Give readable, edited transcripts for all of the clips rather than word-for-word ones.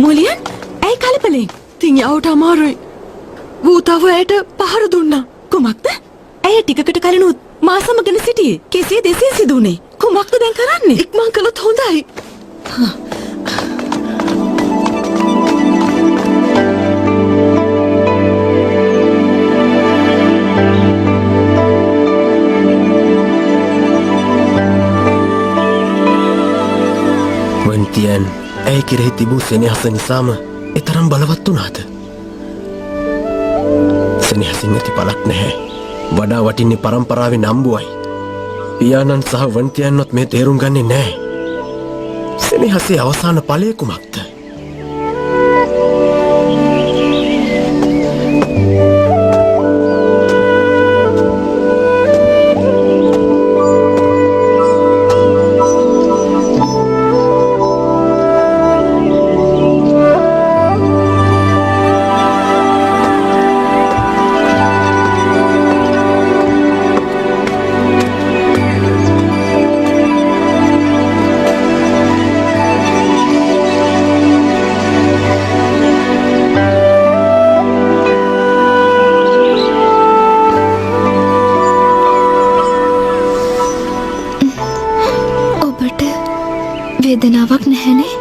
මුලියන් ඇයි කලබලෙන්? තින් යවට අමාරුයි. වූතාව ඇයට පහර දුන්නා. කුමක්ද? ඇය ටිකකට කලිනුත් මා සමගන සිටියේ. කෙසේ දෙසේ සිදු වුනේ? කුමක්ද දැන් කරන්නේ? ඉක්මන් කළොත් හොඳයි. වන්තියන් ඇය කෙරෙහි තිබූ සෙනෙහස නිසාම එතරම් බලවත් වුණාද? සෙනෙහසින් ඇති පළක් නැහැ. වඩා වටින්නේ පරම්පරාවේ නම්බුවයි. පියාණන් සහ වන්තියන්වත් මේ තේරුම් ගන්නේ නැහැ. සෙනෙහසේ අවසාන ඵලය කුමක්ද? වේදනාවක් නැහැනේ?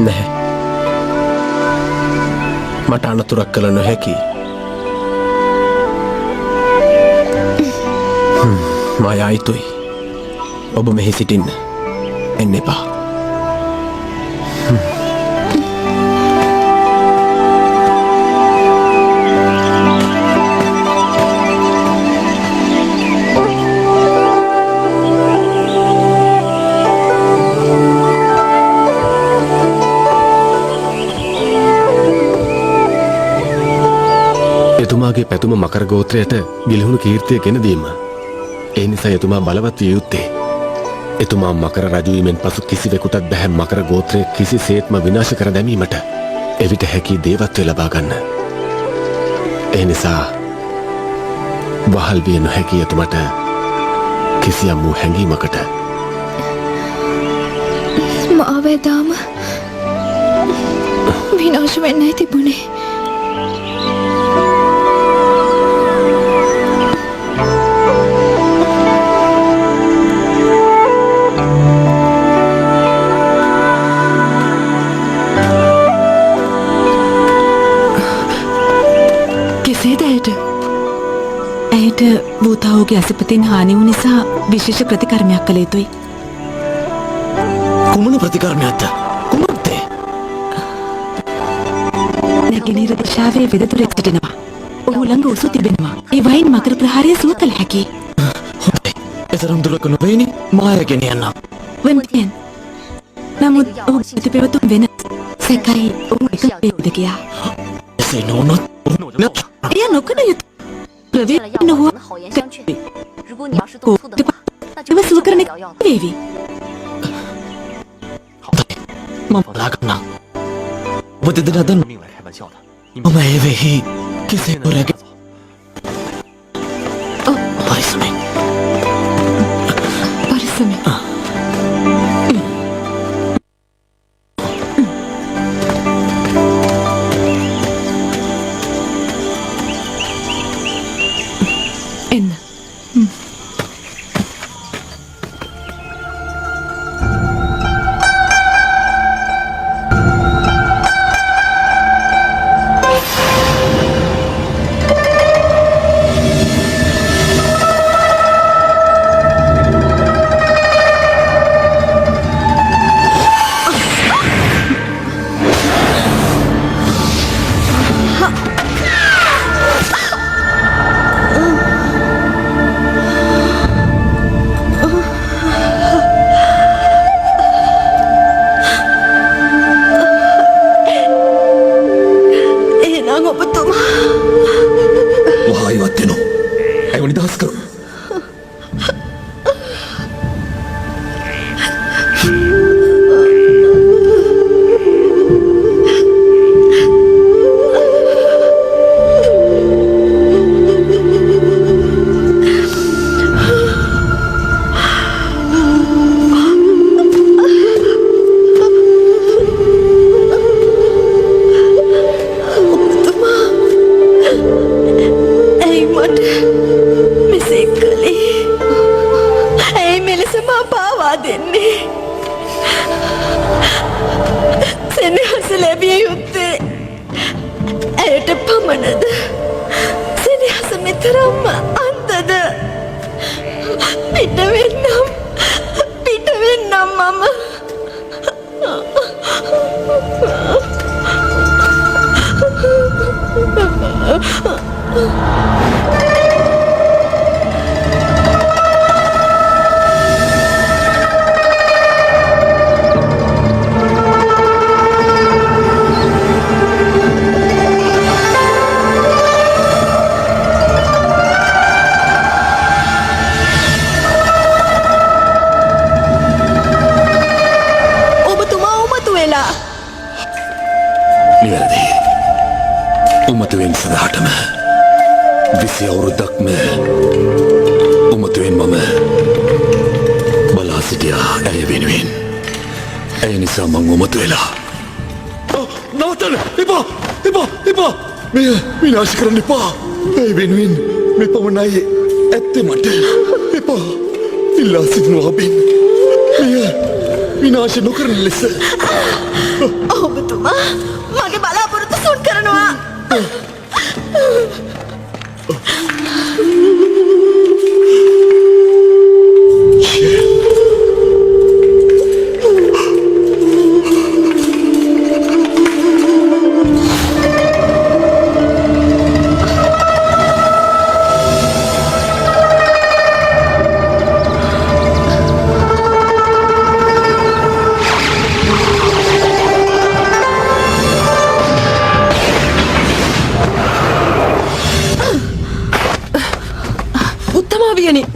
නැහැ. මට අනතුරක් කළ නොහැකි. මා යා යුතුයි. ඔබ මෙහි සිටින්න. එන්න එපා. එතුමාගේ පැතුම මකර ගෝත්‍රයට ගිලිහුණු කීර්තිය ගෙන දීම. ඒ නිසා එතුමා බලවත් විය යුත්තේ. එතුමා මකර රජු වීමෙන් පසු කිසිවෙකුටත් බැහැ මකර ගෝත්‍රය කිසිසේත්ම විනාශ කර දැමීමට. එවිට හැකි දේවත්වය ලබා ගන්න. ඒ නිසා වහල් විය නොහැකි එතුමට කිසියම් වූ හැඟීමකට. මාව එදාම විනාශ වෙන්නයි තිබුණේ. ඇයට භූතාවගේ අසපතින් හානි වූ නිසා විශේෂ ප්‍රතිකර්මයක් කළ යුතුයි. කුමන ප්‍රතිකර්මයක්ද? කුමක්ද? නැගෙනහිර දිශාවේ වෙදතුරෙක් සිටිනවා. ඔහු ළඟ උසු තිබෙනවා. ඒ වයින් මකර ප්‍රහාරය සුව කළ හැකි. හොඳයි. එතරම් දුරක නොවේනි මාය ගෙනියන්නම්. වන්තියන්. නමුත් ඔහු ප්‍රතිපෙවතුම් වෙන සැකයි ඔහු එක වේද කියා. එසේ නොවුනොත් එය නොකළ යුතු. ප්‍රවේශ නොහුව කෝට්ටප සුව කරන එක වේවි. මම බලාගන්නම්. ඔබ දෙදෙනා දන්න මම ඒ වෙහි කෙසේ නොරැක පරිස්සමෙන්. පරිස්සමෙන්. එන්න. ලබා දෙන්නේ. සෙනෙහස ලැබිය යුත්තේ ඇයට පමණද? සෙනෙහස මෙතරම්ම අන්තද? පිට වෙන්නම් මම. නිවැරදි. උමතුවෙන් සදහටම 20 අවුරුද්දක්ම උමතුවෙන් මම බලා සිටියා ඇය වෙනුවෙන්. ඇය නිසා මං උමතු වෙලා. නවත්තන්න! එපා! මෙය විනාශ කරන්න එපා! ඇය වෙනුවෙන් මේ පමණයි ඇත්තේ මට. එපා! ඉල්ලා සිටිනවා බින්. මෙය විනාශ නොකරන ලෙස. ඔබතුමා මගේ බලාපොරොත්තු සුන් කරනවා.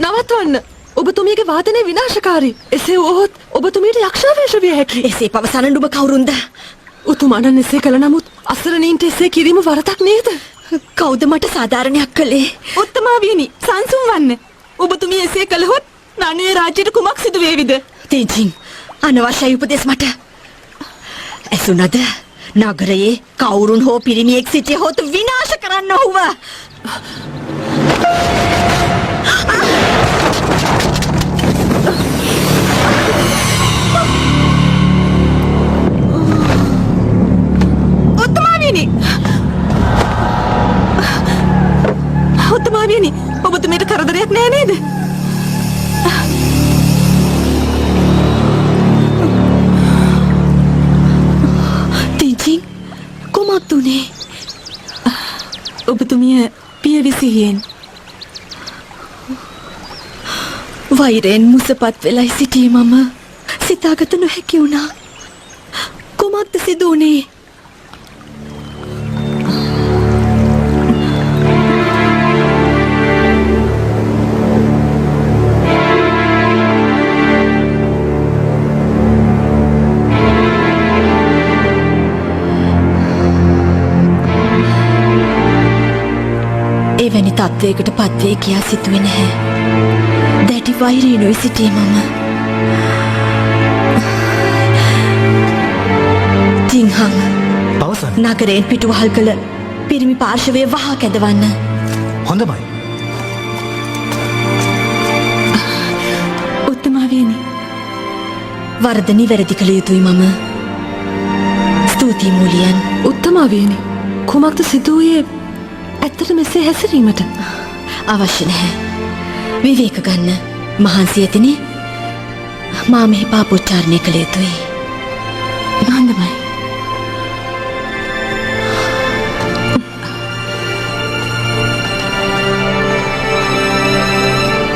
නවත්වන්න. ඔබතුමියගේ වාදනය විනාශකාරී. එසේ වුවහොත් ඔබතුමියට යක්ෂාවේශ විය හැකි. එසේ පවසන නුඹ කවුරුන්ද? උතුමාණන් එසේ කළ නමුත් අසරණීන්ට එසේ කිරීම වරදක් නේද? කවුද මට සාධාරණයක් කළේ? උත්තමාවියනි, සංසුන් වන්න. ඔබතුමිය එසේ කළහොත් නනුවේ රාජ්‍යයට කුමක් සිදු වේවිද? තේජින්, අනවශ්‍ය උපදෙස් මට ඇසුණද? නගරයේ කවුරුන් හෝ පිරිමියෙක් සිටියහොත් විනාශ කරන්න ඔහුව. උත්තමාවියනි, ඔබතුමියට කරදරයක් නෑ නේද? තීජින්, කුමක්ද උනේ? ඔබතුමිය පියවිසිහියෙන් වෛරයෙන් මුසපත් වෙලයි සිටියේ මම. සිතාගත නොහැකි වුණා. කුමක්ද සිදු වුනේ? එවැනි තත්ත්වයකට පත්වේ කියා සිතුවේ නැහැ. දැඩි වෛරයෙන්ුයි සිටියේ මම. තිංහං පවසන්න. නගරයෙන් පිටුවහල් කළ පිරිමි පාර්ශවය වහා කැඳවන්න. හොඳමයි. උත්තමාවියනි, වරද නිවැරදි කළ යුතුයි මම. ස්තුතියි මූලියන්. උත්තමාවියනි, කුමක්ද සිදු වූයේ? ඇත්තට මෙසේ හැසිරීමට අවශ්‍ය නැහැ. විවේක ගන්න. මහන්සි ඇතිනේ. මා මෙහි පාපෝච්චාරණය කළ යුතුයි. හොඳමයි.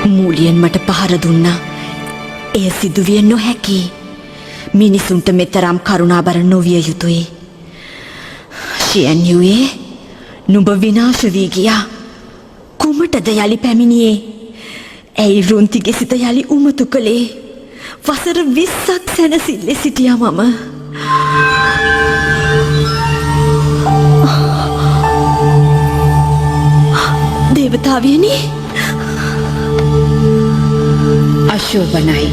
මූලියන් මට පහර දුන්නා. එය සිදුවිය නොහැකි. මිනිසුන්ට මෙතරම් කරුණාබර නොවිය යුතුයි. ශියන්යුවේ නුඹ විනාශ වී ගියා. කුමටද යලි පැමිණියේ? ඇයි රුන්තිගේ සිත යලි උමතු කළේ? වසර 20ක් සැනසෙල්ලේ සිටියා මම. දේවතාවියනි, අශෝභනයි.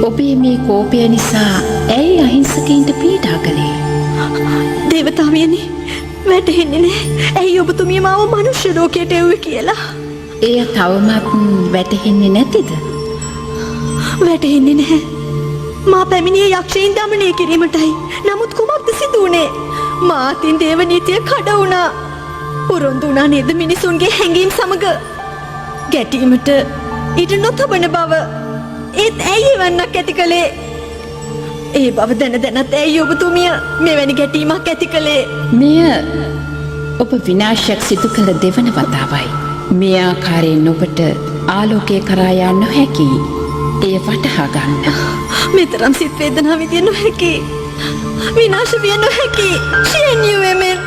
ඔබේ මේ කෝපය නිසා ඇයි අහිංසකයින්ට පීඩා කළේ? දේවතාවියනි, වැටහෙන්නේ නැහැ. ඇයි ඔබතුමිය මාව මනුෂ්‍ය ලෝකයට එව්වේ කියලා? එය තවමත් වැටහෙන්නේ නැතිද? වැටහෙන්නේ නැහැ. මා පැමිණියේ යක්ෂයින් දමනය කිරීමටයි. නමුත් කුමක්ද සිදු වුණේ? මාතින් දේව නීතිය කඩ වුණා. පොරොන්දු වුණා නේද මිනිසුන්ගේ හැඟීම් සමග ගැටීමට ඊට නොතබන බව. ඒත් ඇයි එවන්නක් ඇති කළේ? ඒ බව දැන දැනත් ඇයි ඔබතුමිය මෙවැනි ගැටීමක් ඇති කළේ? මෙය ඔබ විනාශයක් සිදු කළ දෙවන වතාවයි. මේ ආකාරයෙන් ඔබට ආලෝකය කරා යා නොහැකි. එය වටහා ගන්න. මෙතරම් සිත් වේදනා විඳිය නොහැකි. විනාශ විය නොහැකි. ශීන්‍යුවෙමෙන්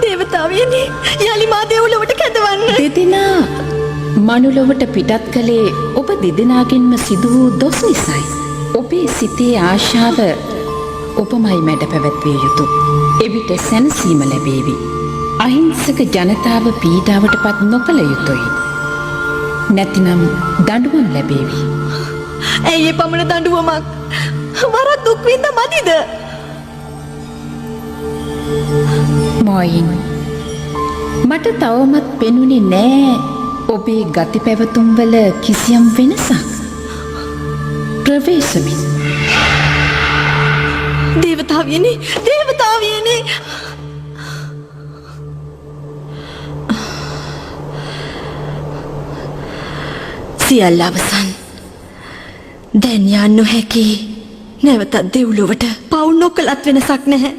දේවතාවියනි යලි මා දෙව්ලොවට කැඳවන්න. දෙදෙනා මනුලොවට පිටත් කළේ ඔබ දෙදෙනාගෙන්ම සිදු වූ දොස් නිසයි. ඔබේ සිතේ ආශාව ඔබමයි මැඩ පැවැත්විය යුතු. එවිට සැනසීම ලැබේවි. අහිංසක ජනතාව පීඩාවට පත් නොකළ යුතුයි. නැතිනම් දඬුවම් ලැබේවි. ඇයි ඒ පමණ දඬුවමක්? වරක් දුක් විඳ මදිද? මොයින් මට තවමත් පෙනුනේ නෑ ඔබේ ගති පැවතුම්වල කිසියම් වෙනසක්. ප්‍රවේශමින් දේවතාවියනි දේවතාවියනි සියල්ල අවසන්. දැන් යන්න නොහැකි. නැවතත් දෙව්ලොවට පව් නොකළත් වෙනසක් නැහැ.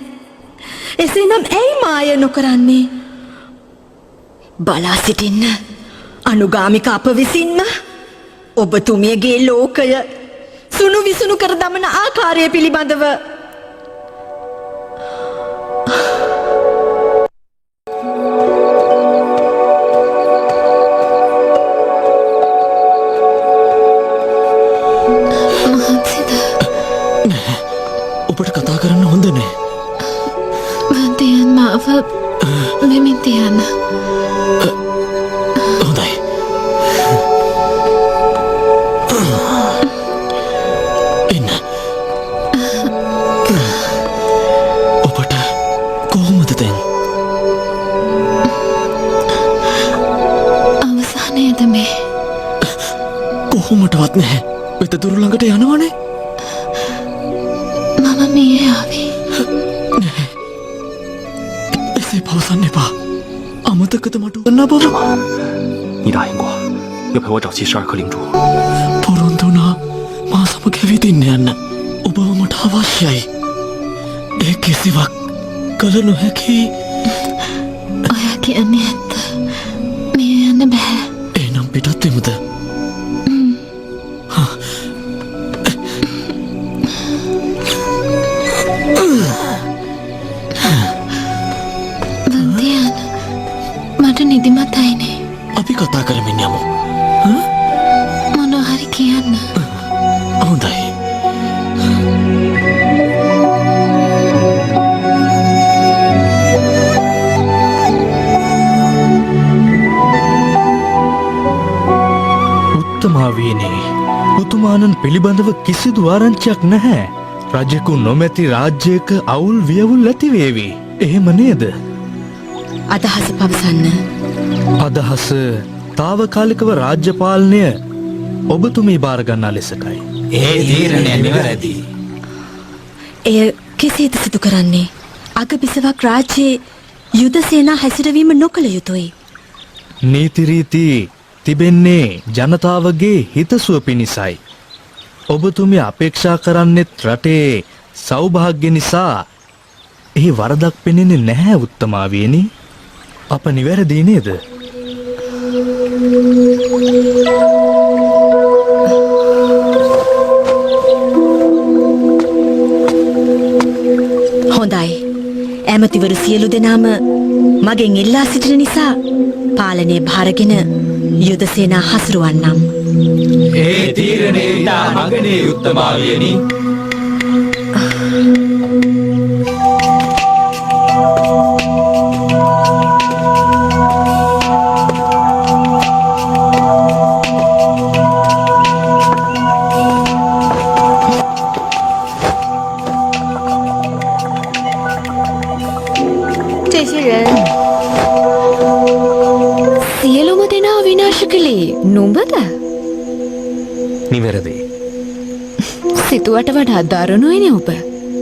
එසේනම් ඇයි මාය නොකරන්නේ? බලා සිටින්න. අනුගාමික අප විසින්ම ඔබතුමියගේ ලෝකය සුණු විසුණු කර දමන ආකාරය පිළිබඳව ඔබට කතා කරන්න හොඳ නෑ. වන්දයන් මාව මෙමින් තියන්න. හොඳයි. එන්න. ඔබට කොහොමද දැන්? අවසානයේද මේ? කොහොමටවත් නැහැ. වෙත දුරු ළඟට යනවනේ. මම මේ ආවේ. එසේ පවසන්න එපා. අමතකද මට උගන්නා බව? 你答应过要陪我找齐12颗灵珠。 පොරොන්දු වුණා මා සමග ඇවිදින්න යන්න. ඔබව මට අවශ්‍යයි. ඒ කිසිවක් කළ නොහැකි. ඔයා කියන්නේ ඇත්ත. මේ යන්න බෑ. එනම් පිටත් වෙමුද? වන්දයන් මට නිදිමතයිනේ. අපි කතා කරමින් යමු. මොනවා හරි කියන්න. හොඳයි. උත්තමාවීනේ උතුමානන් පිළිබඳව කිසිදු ආරංචියක් නැහැ. රජෙකු නොමැති රාජ්‍යයක අවුල් වියවුල් ඇතිවේවි. එහෙම නේද? අදහස පවසන්න. අදහස තාවකාලිකව රාජ්‍ය පාලනය ඔබතුමී බාරගන්නා ලෙසකයි. ඒ තීරණය නිවැරදි. එය කෙසේද සිදු කරන්නේ? අගබිසවක් රාජ්‍යයේ යුද සේනා හැසිරවීම නොකළ යුතුයි. නීතිරීති තිබෙන්නේ ජනතාවගේ හිතසුව පිණිසයි. ඔබතුමිය අපේක්ෂා කරන්නෙත් රටේ සෞභාග්‍ය නිසා. එහි වරදක් පෙනෙන්නේ නැහැ උත්තමාවියනි. අප නිවැරදි නේද? හොඳයි. ඇමතිවරු සියලු දෙනාම මගෙන් ඉල්ලා සිටින නිසා පාලනය භාරගෙන යුද සේනා හසුරුවන්නම්. ඒ තීරණය ඉතා අගනේ උත්තමාවියනි. සියලුම දෙනා විනාශ කළේ නුඹද? නිවැරදි. සිතුවට වඩා දරුණුයිනේ ඔබ.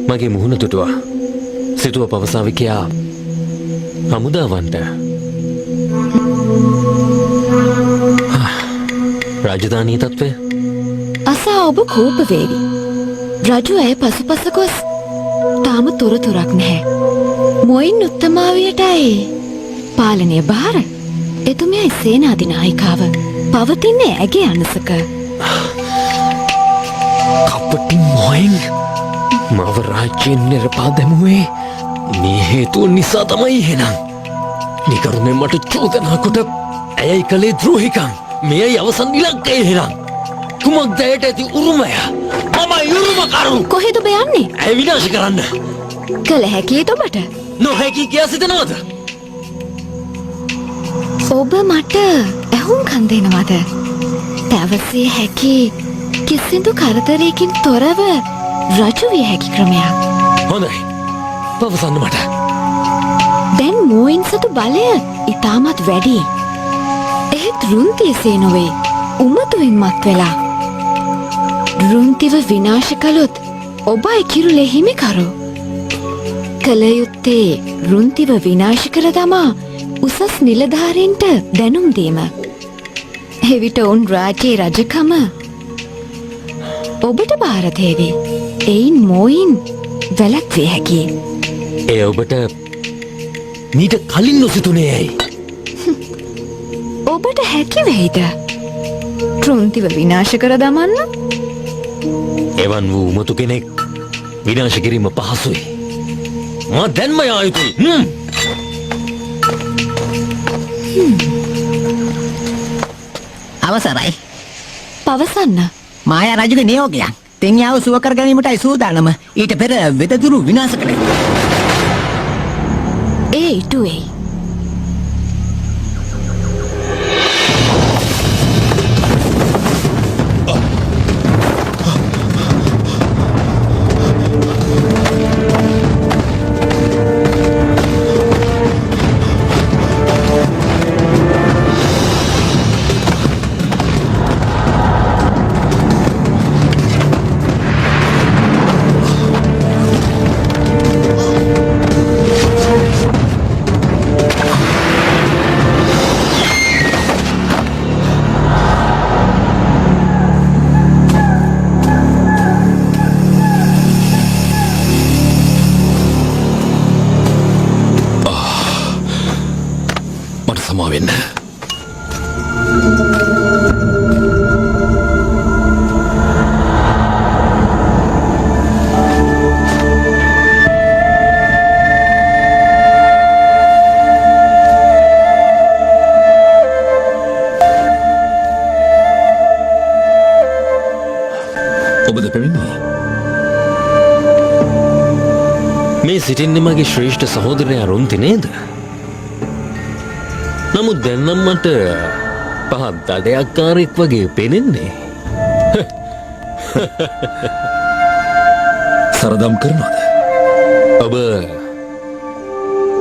මගේ මුහුණ තුටුවා. සිතුව පවසාවි කියා හමුදාවන්ට. රාජධානී තත්ත්වය අසා ඔබ කෝප වේවි. රජු ඇය පසුපස ගොස් තාම තොරතුරක් නැහැ. මොයින් උත්තමාවියටයි පාලනය බාර. එතුමියයි සේනාධිනායිකාව පවතින්නේ ඇගේ අනසක. කපටි මොයින් මව රාජ්‍යයෙන් නිරපා දැමුවේ මේ හේතුව නිසා තමයි එහෙනම්. නිකරුණෙන් මට චෝදනා කොට ඇයයි කළේ ද්‍රෝහිකම්. මෙයයි අවසන් ඉලක්කය එහෙනම්. කුමක්ද ඇයට ඇති උරුමය? මමයි උරුමකරු. කොහෙද ඔබ යන්නේ? ඇය විනාශ කරන්න. කළ හැකියද ඔබට? නොහැකි කියා සිතනවද? ඔබ මට ඇහුම්කන් දෙනවද? පැවසිය හැකි කිසිදු කරදරයකින් තොරව රජු විය හැකි ක්‍රමයක්. හොඳයි. පවසන්න මට. දැන් මෝයින් සතු බලය ඉතාමත් වැඩි. එහෙත් රුන්තියසේ නොවේ. උමතුවෙන් මත් වෙලා. රුන්තිව විනාශ කළොත් ඔබයි කිරුලේ හිමිකරු. කළ යුත්තේ රුන්තිව විනාශ කර දමා උසස් නිලධාරීන්ට දැනුම් දීම. එවිට ඔවුන් රාජ්‍යයේ රජකම ඔබට බාර දේවි. එයින් මෝයින් වැළැක්විය හැකියි. එය ඔබට මීට කලින් නොසිතුනේ ඇයි? ඔබට හැකි වෙයිද? රුන්තිව විනාශ කර දමන්න? එවන් වූ උමතු කෙනෙක් විනාශ කිරීම පහසුයි. මා දැන්ම යා යුතුයි. අවසරයි. පවසන්න. මායා රජුගේ නියෝගයක්. තෙන්යාව සුව කර ගැනීමටයි සූදානම. ඊට පෙර වෙදදුරු විනාශ කළේ. ඒ ඉටුවේ. සමාවෙන්න. ඔබද පැමිණියේ? මේ සිටින්නේ මගේ ශ්‍රේෂ්ඨ සහෝදරයා රුන්ති නේද? නමුත් දැන්නම් මට පහත් දඩයක්කාරෙක් වගේ පෙනෙන්නේ. සරදම් කරනවද? ඔබ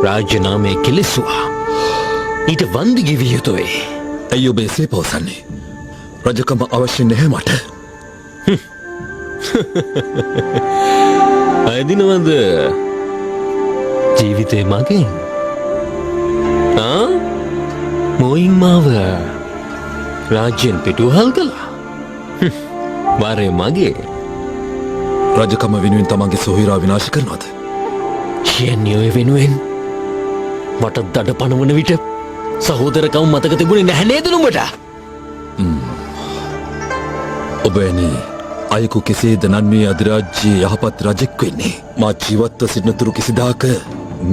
රාජ්‍ය නාමය කෙලෙසුවා. ඊට වන්දි ගෙවිය යුතුයි. ඇයි ඔබ එසේ පවසන්නේ? රජකම අවශ්‍ය නැහැ මට. අයදිනවද ජීවිතේ මගෙන්? මොයින් මාව රාජ්‍යයෙන් පිටුවහල් කළා. වාරය මගේ. රජකම වෙනුවෙන් තමන්ගේ සොහිරා විනාශ කරනවද? ෂයන්යෝය වෙනුවෙන් මට දඩ පනවන විට සහෝදරකම මතක තිබුණේ නැහැ නේද නුඹට? ඔබ වැනි අයෙකු කෙසේද නන්වියේ අධිරාජ්‍යයේ යහපත් රජෙක් වෙන්නේ? මා ජීවත්ව සිටිනතුරු කිසිදාක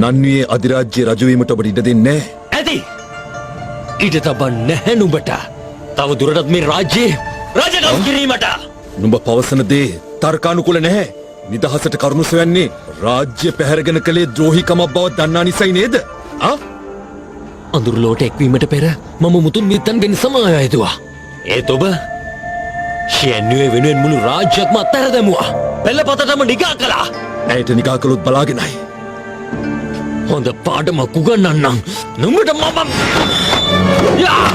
නන්වියේ අධිරාජ්‍යයේ රජු වීමට ඔබට ඉඩ දෙන්නේ නැහැ. ඇති. ඊට තබන්න නැහැ නුඹට. තව දුරටත් මේ රාජ්‍යයේ රජකම් කිරීමට. නුඹ පවසන දේ තර්කානුකූල නැහැ. නිදහසට කරුණු සොයන්නේ රාජ්‍ය පැහැරගෙන කළේ ද්‍රෝහිකමක් බව දන්නා නිසයි නේද? අඳුරලෝට එක්වීමට පෙර මම මුතුන් මිත්තන් වෙන සමාය යුතුවා. ඒත් ඔබ ෂයන්යෝය වෙනුවෙන් මුළු රාජ්‍යයක්ම අත්හැර දැමුවා. පෙළපතටම නිගා කළා. ඇයට නිගා කළොත් බලාගෙනයි. හොඳ පාඩමක් උගන්වන්නම් නුඹට මම. යා!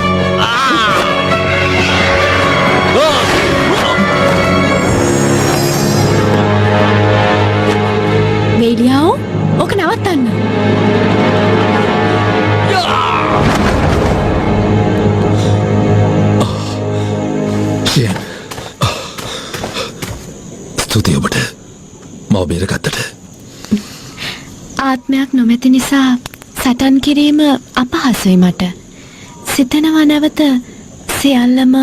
ස්තුතියි ඔබට මාව බේරගත්තට. ආත්මයක් නොමැති නිසා සටන් කිරීම අපහසුයි මට. සිතනවා නැවත සියල්ලම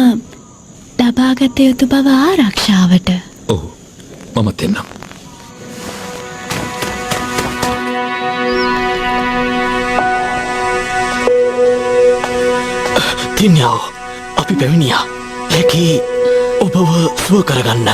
ලබාගත යුතු බව ආරක්ෂාවට. ඔව් මමත් එන්නම්. තින්යාව අපි පැමිණියා. හැකි ඔබව සුව කරගන්න.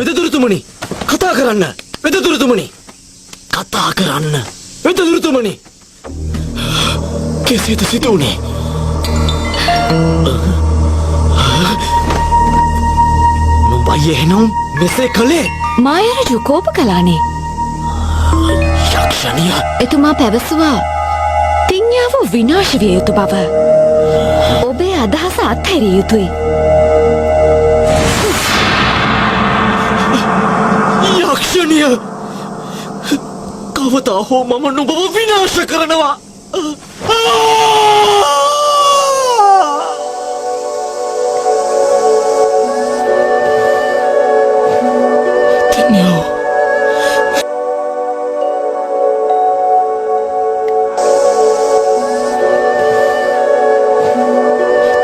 වෙදදුරතුමනි කතා කරන්න. වෙදදුරතුමනි කතා කරන්න. වෙදදුරතුමනි කෙසේද සිදු වුණේ? නුඹයි එහෙනම් මෙසේ කළේ? මායරජු කෝප කළානේ. යක්ෂණිය එතුමා පැවසුවා තින්යාව විනාශ විය යුතු බව. ඔබේ අදහස අත්හැරිය යුතුයි. යක්ෂණිය කවදා හෝ මම නුඹව විනාශ කරනවා.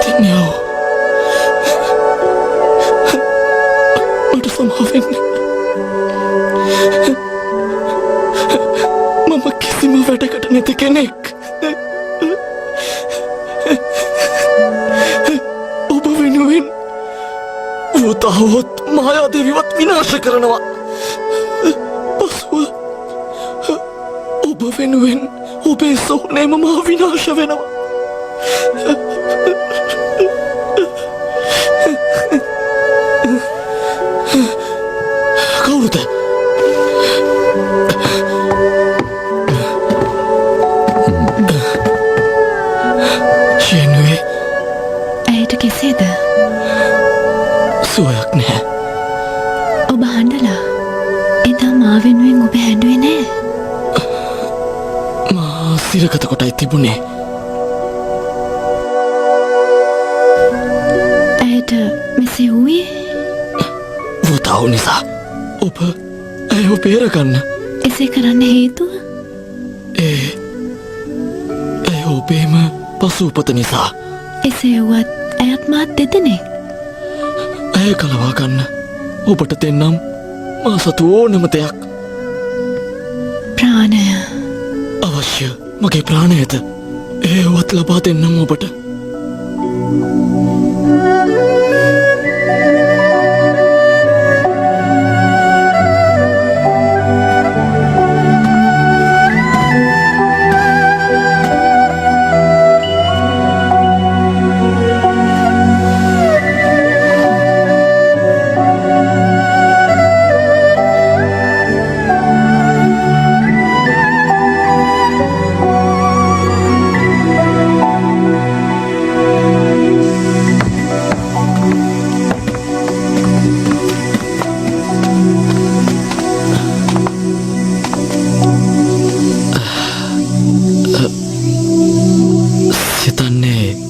තින්යාව මට සමාවෙන්න. මම කිසිම වැඩකට නැති කෙනෙක්. ඔබ වෙනුවෙන් වෘතාවොත් මායාදේවිවත් විනාශ කරනවා. පසුව ඔබ වෙනුවෙන් ඔබේ සොහොනේම මා විනාශ වෙනවා. කවුරුද? ෂේනුවේ ඇයට කෙසේද? සුවයක් නැහැ. ඔබ හඬලා එදා මා වෙනුවෙන් ඔබ හැඬුවේ නෑ. මා සිරගත කොටයි තිබුණේ. ඇයට මෙසේ වූයේ වෘතාව නිසා. ඔබ ඇයව බේරගන්න. එසේ කරන්න හේතුව? ඇය ඔබේම පසු උපත නිසා. එසේ වුවත් ඇයත් මාත් දෙදෙනෙක්. ඇය කලවා ගන්න ඔබට දෙන්නම් මා සතු ඕනම දෙයක්. ප්‍රාණය අවශ්‍ය මගේ ප්‍රාණයද ඒවත් ලබා දෙන්නම් ඔබට.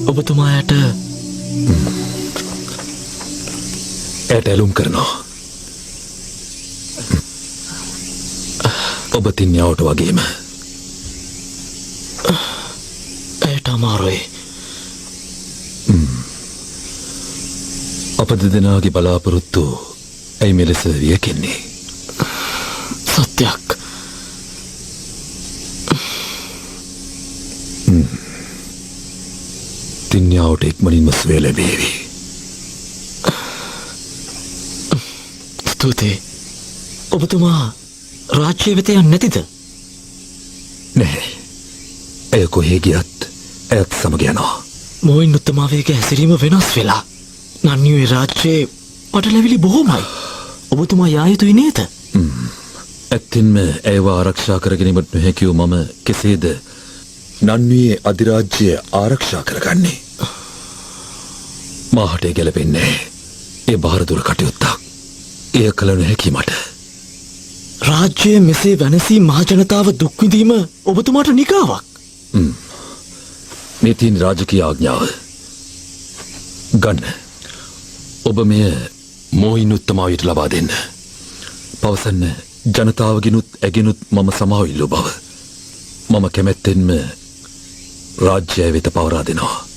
ඔබතුමායට ඇයට ඇලුම් කරනවා. ඔබ තින්යාවට වගේම ඇයට අමාරුයි. අප දෙදෙනාගේ බලාපොරොත්තු ඇයි මෙලෙස වියකෙන්නේ? සත්‍යයක්. තින්යාවට ඉක්මනින්ම සුවය ලැබේවි. ස්තුතියි. ඔබතුමා රාජ්‍ය වෙත යන්නේ නැතිද? නැහැ. ඇය කොහේ ගියත් ඇයත් සමග යනවා. මොයින් උත්තමාවේගේ හැසිරීම වෙනස් වෙලා. නන්නියේ රාජ්‍යයේ පටලැවිලි බොහොමයි. ඔබතුමා යා යුතුයි නේද? ඇත්තින්ම ඒවා ආරක්ෂා කරගෙනීමට නොහැකිව මම කෙසේද නන්වියේ අධිරාජ්‍යය ආරක්ෂා කරගන්නේ. මාහටේ ගැලපෙන්නේ ඒ බාරදුර කටයුත්තක්. එය කළ නොහැකි මට. රාජ්‍යය මෙසේ වැනසී මහජනතාව දුක්විඳීම ඔබතුමාට නිකාවක්. නීතින් රාජකීය ආඥාව ගන්න. ඔබ මෙය මෝහිනුත්තමාවිට ලබා දෙන්න. පවසන්න ජනතාවගෙනුත් ඇගෙනුත් මම සමාව ඉල්ලූ බව. මම කැමැත්තෙන්ම රාජ්‍යය වෙත පවරා දෙනවා.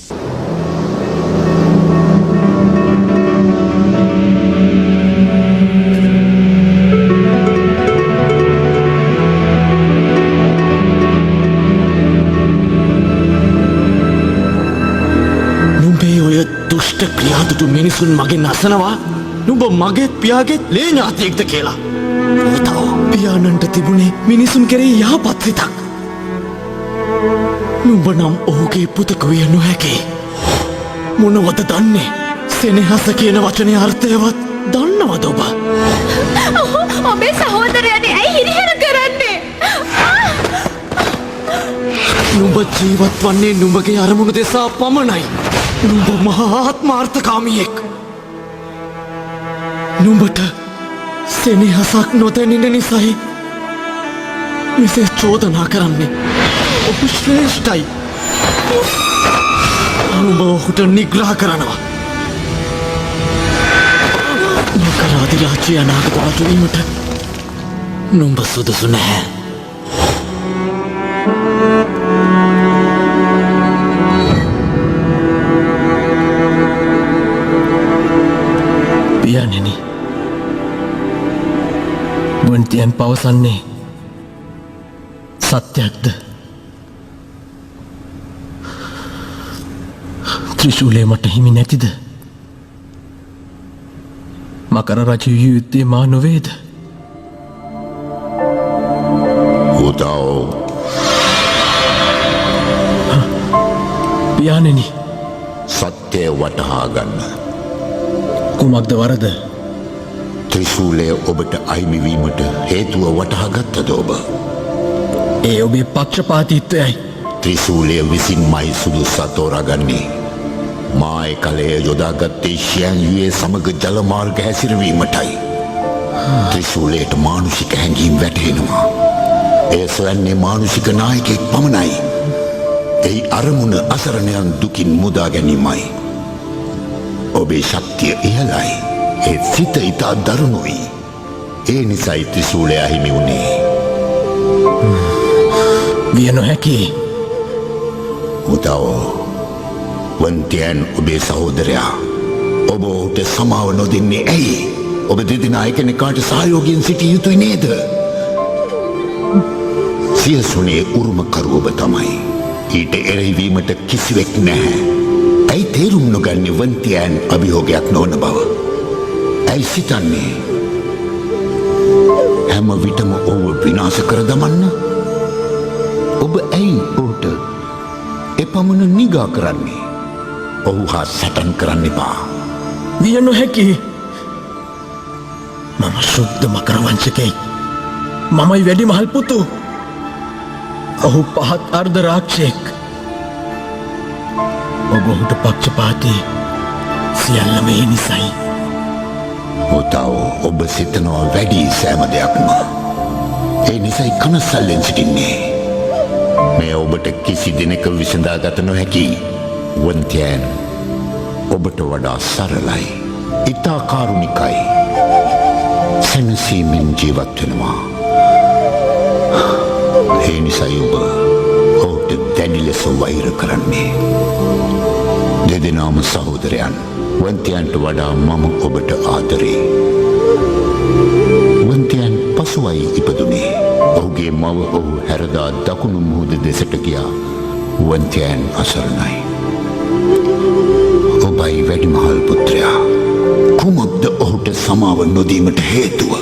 දුෂ්ට ක්‍රියාදුටු මිනිසුන් මගෙන් අසනවා නුඹ මගේත් පියාගේත් ලේ ඥාතියෙක්ද කියලා. තව පියාණන්ට තිබුණේ මිනිසුන් කෙරෙහි යහපත් සිතක්. නුඹ නම් ඔහුගේ පුතෙකු විය නොහැකි. මොනවද දන්නේ? සෙනෙහස කියන වචනේ අර්ථයවත් දන්නවද ඔබ? ඔබේ සහෝදරයානේ ඇයි හිරිහැර කරන්නේ? නුඹ ජීවත් වන්නේ නුඹගේ අරමුණු දෙසා පමණයි. නුඹ මහා ආත්මාර්ථකාමියෙක්. නුඹට සෙනෙහසක් නොදැනෙන නිසයි මෙසේ චෝදනා කරන්නේ. ඔහු ශ්‍රේෂ්ඨයි. නුඹ ඔහුට නිග්‍රහ කරනවා. මකර අධිරාජ්‍ය අනාගත රජු වීමට නුඹ සුදුසු නැහැ. පියාණෙනි, වන්තියන් පවසන්නේ සත්‍යයක්ද? ත්‍රිශූලය මට හිමි නැතිද? මකර රජු යුත්තේ මා නොවේද? හුදාෝ පියාණෙනි, සත්‍යය වටහා ගන්න. කුමක්ද වරද? ත්‍රිශූලය ඔබට අහිමිවීමට හේතුව වටහා ගත්තද ඔබ? ඒ ඔබේ පක්ෂපාතීත්වයයි. ත්‍රිශූලය විසින්මයි සුදුස්සා තෝරාගන්නේ. මා ඒ කලය යොදාගත්තේ ෂියන්යුවේ සමග ජලමාර්ග හැසිරවීමටයි. ත්‍රිශූලයට මානුෂික හැඟීම් වැටහෙනවා. එය සොයන්නේ මානුෂික නායකයෙක් පමණයි. එහි අරමුණ අසරණයන් දුකින් මුදා ගැනීමයි. ඔබේ ශක්තිය ඉහළයි. ඒ සිත ඉතා දරුණුයි. ඒ නිසයි ත්‍රිශූලය අහිමි වුණේ. විය නොහැකි. මුතවෝ, වන්තියන් ඔබේ සහෝදරයා. ඔබ ඔහුට සමාව නොදෙන්නේ ඇයි? ඔබ දෙදෙනා එකිනෙකාට සහයෝගයෙන් සිටිය යුතුයි නේද? සියසුනේ උරුමකරු ඔබ තමයි. ඊට එරෙහිවීමට කිසිවෙක් නැහැ. ඇයි තේරුම් නොගන්නේ වන්තියන් අභියෝගයක් නොවන බව? ඇයි සිතන්නේ හැම විටම ඔහුව විනාශ කර දමන්න? ඔබ ඇයි ඔහුට එපමණ නිගා කරන්නේ? ඔහු හා සටන් කරන්න එපා. විය නොහැකි. මම ශුද්ධ මකර වංශකයෙක්. මමයි වැඩිමහල් පුතු. ඔහු පහත් අර්ධ රාක්ෂයෙක්. ඔබ ඔහුට පක්ෂපාතී. සියල්ලම ඒ නිසයි. ඔතාව ඔබ සිතනවා වැඩි සෑම දෙයක්ම. ඒ නිසයි කනස්සල්ලෙන් සිටින්නේ. මේ ඔබට කිසි දිනක විසඳාගත නොහැකි. වන්තියන් ඔබට වඩා සරලයි. ඉතා කාරුණිකයි. සැනසීමෙන් ජීවත් වෙනවා. ඒ නිසයි ඔබ ඔහුට දැඩි ලෙස වෛර කරන්නේ. දෙදෙනාම සහෝදරයන්. වන්තියන්ට වඩා මම ඔබට ආදරේ. වන්තියන් පසුවයි ඉපදුනේ. ඔහුගේ මව ඔහු හැරදා දකුණු මුහුද දෙසට ගියා. වන්තියන් අසරණයි. ඔබයි වැඩිමහල් පුත්‍රයා. කුමක්ද ඔහුට සමාව නොදීමට හේතුව?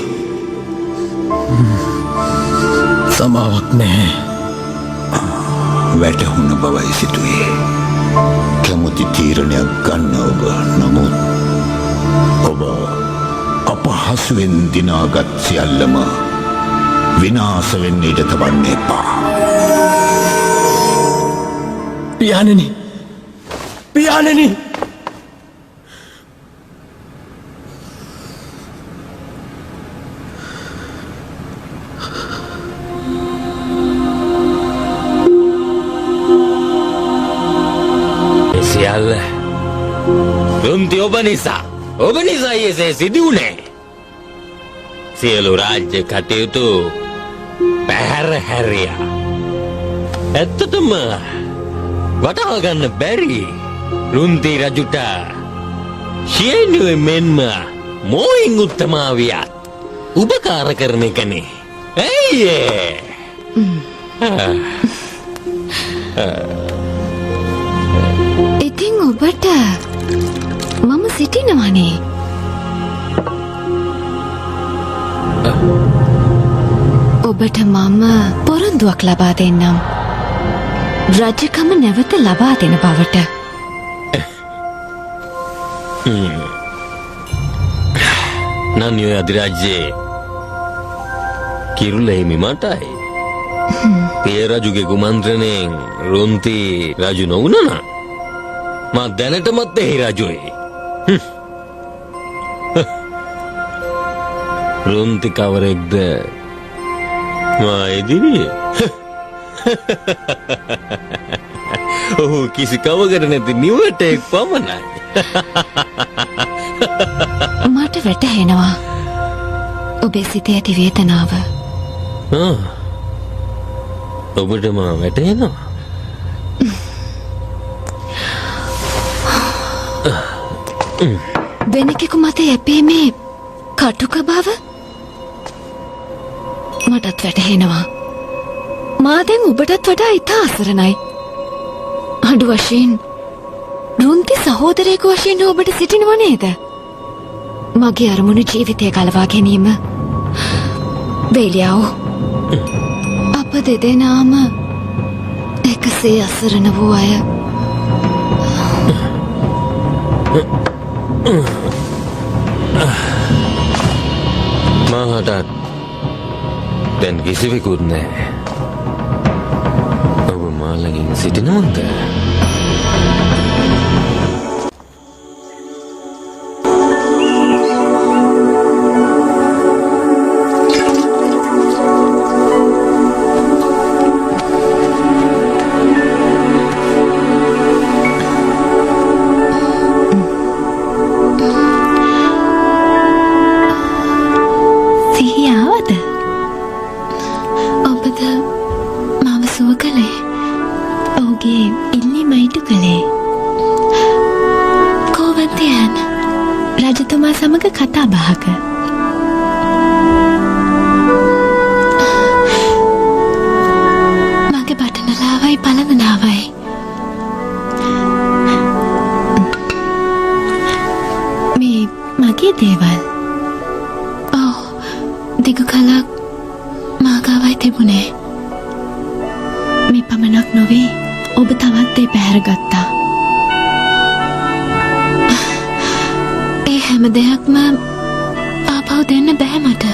සමාවක් නැහැ. වැටහුණ බවයි සිතුවේ. කැමති තීරණයක් ගන්න ඔබ. නමුත් ඔබ අපහාස පහසුවෙන් දිනාගත් සියල්ලම විනාශ වෙන්න ඉඩ තබන්න එපා. පියාණෙනි පියාණෙනි සියල්ල රුන්ති ඔබ නිසා එසේ සිදු වුණේ. සියලු රාජ්‍ය කටයුතු පැහැර හැරියා. ඇත්තටම වටහා ගන්න බැරි රුන්ති රජුට ශේනුවේ මෙන්ම මෝයින් උත්තමාවියත් උපකාර කරන එකනේ. ඇයි ඉතින් ඔබට මම සිටිනවනේ. ඔබට මම පොරොන්දුවක් ලබා දෙන්නම්. රජකම නැවත ලබා දෙන බවට. නන්‍යෝ අධිරාජ්‍යයේ කිරුලෙහිමි මටයි. පිය රජුගේ කුමන්ත්‍රණයෙන් රුන්ති රජු නොවුනනා මා දැනටමත් එහි රජුයි. රුන්ති කවරෙක්ද මා ඉදිරියේ? ඔහු කිසි කවකට නැති නිවටෙක් පමණයි. මට වැටහෙනවා ඔබේ සිතේ ඇති වේදනාව. ඔබට මා වැටහෙනවා? වෙනකෙකු මත යැපීමේ කටුක බව මටත් වැටහෙනවා. මා දැන් ඔබටත් වඩා ඉතා අසරණයි. අඩු වශයෙන් රුන්ති සහෝදරයෙකු වශයෙන් ඔබට සිටිනව නේද? මගේ අරමුණු ජීවිතය ගලවා ගැනීම. වේලියාව අප දෙදෙනාම එකසේ අසරණ වූ අය. මාටත් දැන් කිසිවෙකුත් නෑ. ඔබ මා ළඟින් සිටිනවද? රජතුමා සමග කතා බහක මගේ බටනලාවයි පළඳනාවයි මේ මගේ දේවල්. ඔව් දිගු කලක් මාගාවයි තිබුණේ. මේ පමණක් නොවේ ඔබ තවත් දේ පැහැරගත්තා. හැම දෙයක්ම ආපහු දෙන්න බෑ මට.